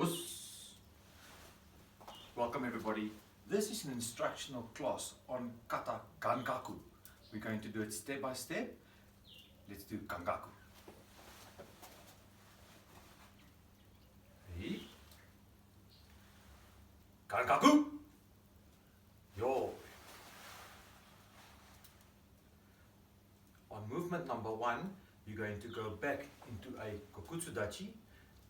Us. Welcome everybody. This is an instructional class on Kata Gankaku. We're going to do it step by step. Let's do Gankaku. Hey. Gankaku. Yo. On movement number 1, you're going to go back into a kokutsudachi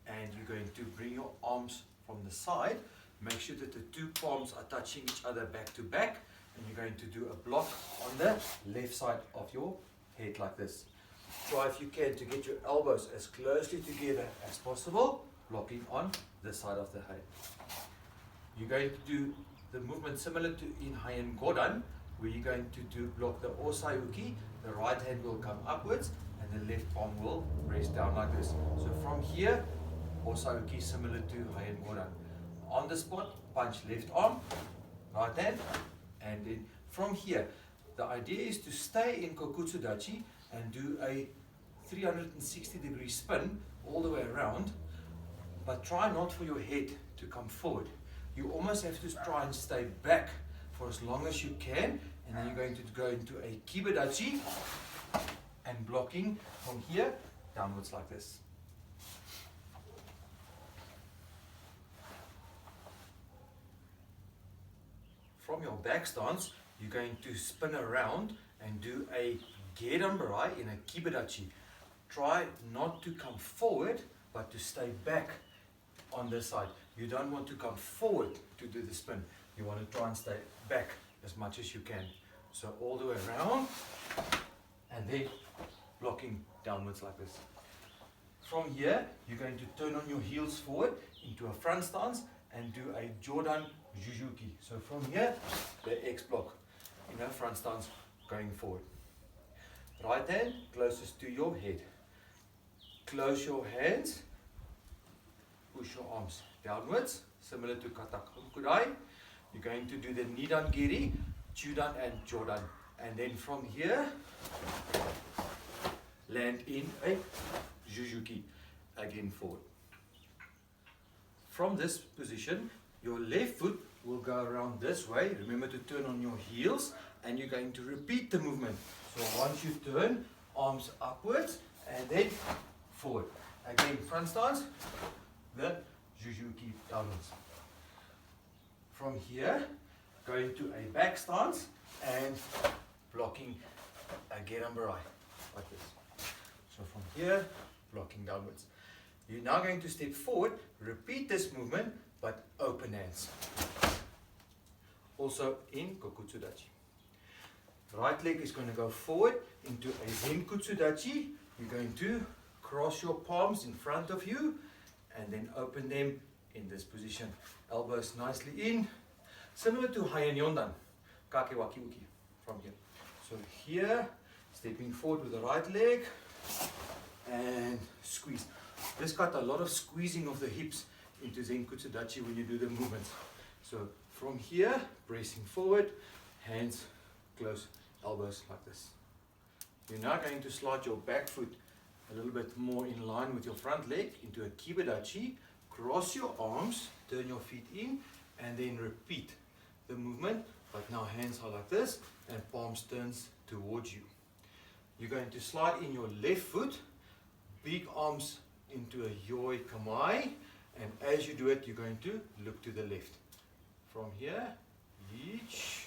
and you're going to bring your arms from the side. Make sure that the two palms are touching each other back to back, and you're going to do a block on the left side of your head like this. Try if you can to get your elbows as closely together as possible, blocking on this side of the head. You're going to do the movement similar to in Haien Godan, where you're going to do block the osai-uki. The right hand will come upwards and the left arm will rest down like this. So from here, osai-uki similar to Haien Godan. On the spot, punch left arm, right hand, and then from here, the idea is to stay in kokutsudachi and do a 360-degree spin all the way around, but try not for your head to come forward. You almost have to try and stay back for as long as you can, and then you're going to go into a kibidachi and blocking from here downwards like this. From your back stance, you're going to spin around and do a gedanbarai in a kibidachi. Try not to come forward, but to stay back on this side. You don't want to come forward to do the spin. You want to try and stay back as much as you can. So all the way around, and then blocking downwards like this. From here, you're going to turn on your heels forward into a front stance and do a Jordan Jujuki. So from here, the X block in a front stance going forward. Right hand closest to your head. Close your hands, push your arms downwards, similar to Kata. You're going to do the Nidan Giri, Chudan and Jordan. And then from here, land in a Jujuki, again forward. From this position, your left foot will go around this way. Remember to turn on your heels, and you're going to repeat the movement. So once you turn, arms upwards and then forward. Again, front stance, the Jujuki downwards. From here, going to a back stance and blocking a gedanbarai like this. So from here, blocking downwards. You're now going to step forward, repeat this movement, but open hands. Also in kokutsudachi. Right leg is going to go forward into a zenkutsudachi. You're going to cross your palms in front of you and then open them in this position. Elbows nicely in. Similar to Haien Yondan, kake waki uki from here. So here, stepping forward with the right leg and squeeze. This got a lot of squeezing of the hips into Zenkutsudachi when you do the movements. So from here, bracing forward, hands close, elbows like this. You're now going to slide your back foot a little bit more in line with your front leg into a kibidachi. Cross your arms, turn your feet in, and then repeat the movement. But now hands are like this, and palms turns towards you. You're going to slide in your left foot, big arms into a yoi kamai, and as you do it, you're going to look to the left. From here, each.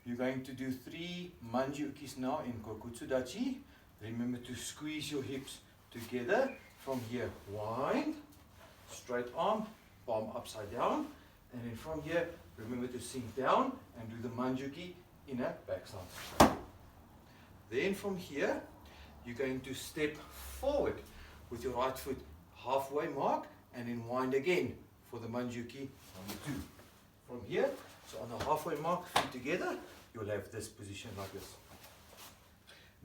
You're going to do 3 manji-ukis now in kokutsudachi. Remember to squeeze your hips together. From here, wind, straight arm, palm upside down, and then from here, remember to sink down and do the manji-uki in a back stance. Then from here, you're going to step forward with your right foot halfway mark and then wind again for the manji-uki number 2. From here, so on the halfway mark, feet together, you'll have this position like this.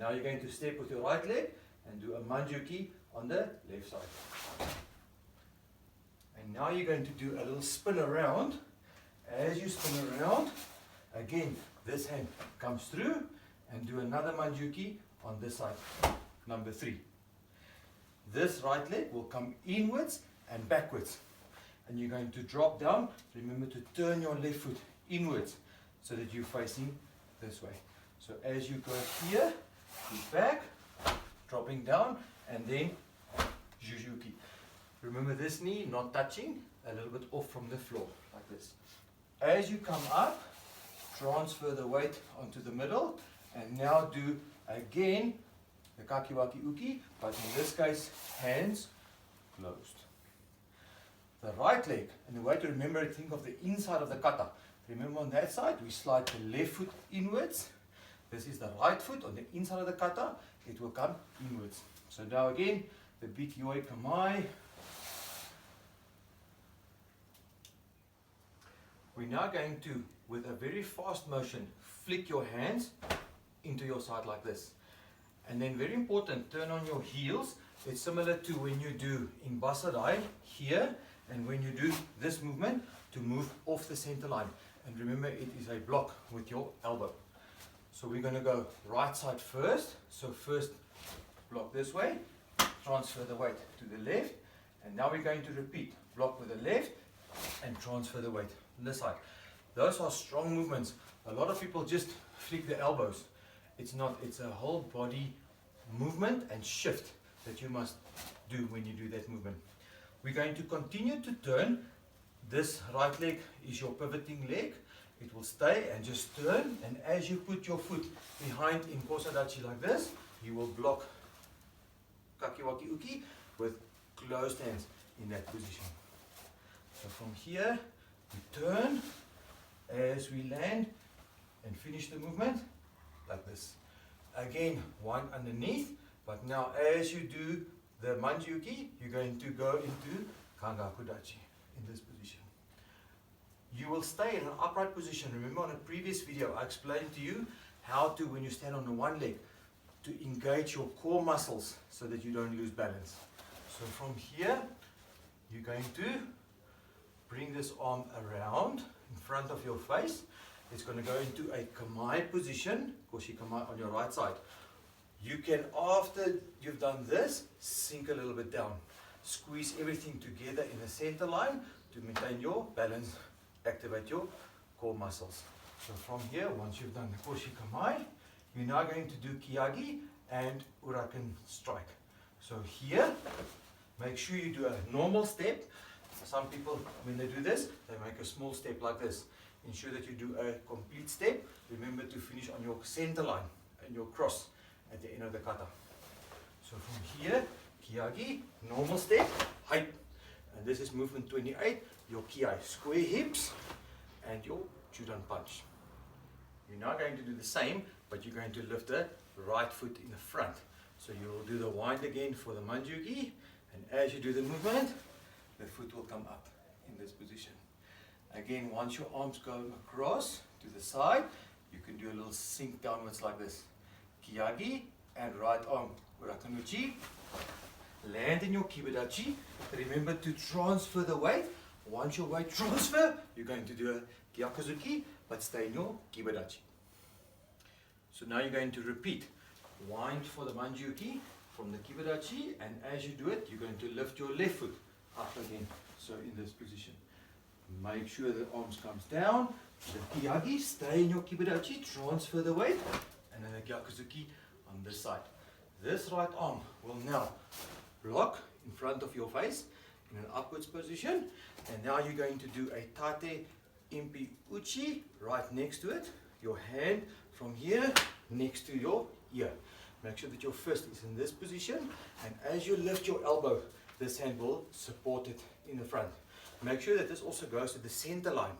Now you're going to step with your right leg and do a manji-uki on the left side. And now you're going to do a little spin around. As you spin around, again, this hand comes through and do another manji-uki on this side, number 3. This right leg will come inwards and backwards. And you're going to drop down. Remember to turn your left foot inwards so that you're facing this way. So as you go here, feet back, dropping down, and then Jujuki. Remember this knee not touching, a little bit off from the floor, like this. As you come up, transfer the weight onto the middle, and now do again the kakiwaki uki, but in this case, hands closed. The right leg, and the way to remember it, think of the inside of the kata. Remember on that side, we slide the left foot inwards. This is the right foot on the inside of the kata. It will come inwards. So now again, the big yoi kamai. We're now going to, with a very fast motion, flick your hands into your side like this. And then very important, turn on your heels. It's similar to when you do in basarai here, and when you do this movement to move off the center line. And remember, it is a block with your elbow. So we're going to go right side first. So first block this way, transfer the weight to the left, and now we're going to repeat. Block with the left and transfer the weight on this side. Those are strong movements. A lot of people just flick the elbows. It's not, it's a whole body movement and shift that you must do when you do that movement. We're going to continue to turn. This right leg is your pivoting leg. It will stay and just turn, and as you put your foot behind in kosadachi like this, you will block kakiwaki uki with closed hands in that position. So from here, we turn as we land and finish the movement like this. Again, one underneath, but now as you do the manji-uki, you're going to go into Gankaku in this position. You will stay in an upright position. Remember on a previous video, I explained to you how to, when you stand on the one leg, to engage your core muscles so that you don't lose balance. So from here, you're going to bring this arm around in front of your face. It's going to go into a kamai position, koshi kamai on your right side. You can, after you've done this, sink a little bit down. Squeeze everything together in the center line to maintain your balance, activate your core muscles. So from here, once you've done the koshi kamai, you're now going to do kiyagi and uraken strike. So here, make sure you do a normal step. Some people, when they do this, they make a small step like this. Ensure that you do a complete step. Remember to finish on your center line and your cross at the end of the kata. So from here, kiyagi, normal step, height. And this is movement 28, your kiai, square hips and your judan punch. You're now going to do the same, but you're going to lift the right foot in the front. So you will do the wind again for the manjuki, and as you do the movement, the foot will come up in this position. Again, once your arms go across to the side, you can do a little sink downwards like this. Kiyagi and right arm urakenuchi. Land in your kibidachi. Remember to transfer the weight. Once your weight transfer, you're going to do a gyakuzuki, but stay in your kibidachi. So now you're going to repeat. Wind for the manjuki from the kibidachi, and as you do it, you're going to lift your left foot up again. So in this position. Make sure the arms comes down. The kiyagi, stay in your kibidachi, transfer the weight, and then the gyakuzuki on this side. This right arm will now block in front of your face in an upwards position, and now you're going to do a tate impi uchi right next to it. Your hand from here next to your ear. Make sure that your fist is in this position, and as you lift your elbow, this hand will support it in the front. Make sure that this also goes to the center line.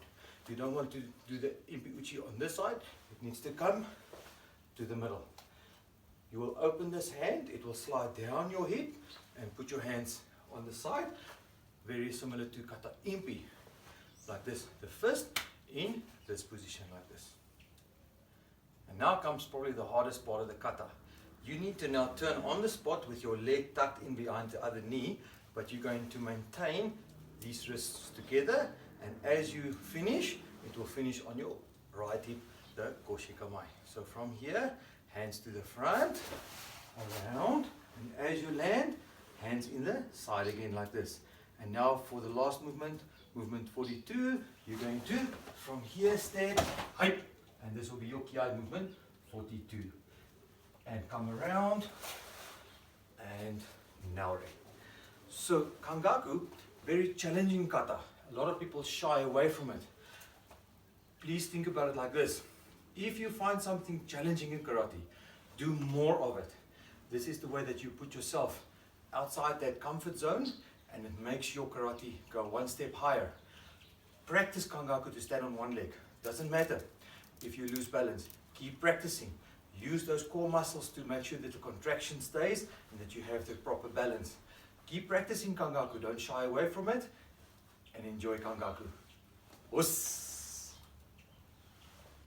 You don't want to do the impi uchi on this side. It needs to come to the middle. You will open this hand, it will slide down your hip and put your hands on the side, very similar to kata impi, like this, the fist in this position like this. And now comes probably the hardest part of the kata. You need to now turn on the spot with your leg tucked in behind the other knee, but you're going to maintain these wrists together, and as you finish, it will finish on your right hip, the koshi kamai. So from here, hands to the front, around, and as you land, hands in the side again like this. And now for the last movement, movement 42, you're going to, from here, step, hype, and this will be your ki movement, 42. And come around, and naore. So, Gankaku, very challenging kata. A lot of people shy away from it. Please think about it like this. If you find something challenging in karate, do more of it. This is the way that you put yourself outside that comfort zone, and it makes your karate go one step higher. Practice Gankaku to stand on one leg. Doesn't matter if you lose balance. Keep practicing. Use those core muscles to make sure that the contraction stays and that you have the proper balance. Keep practicing Gankaku. Don't shy away from it, and enjoy Gankaku. Us.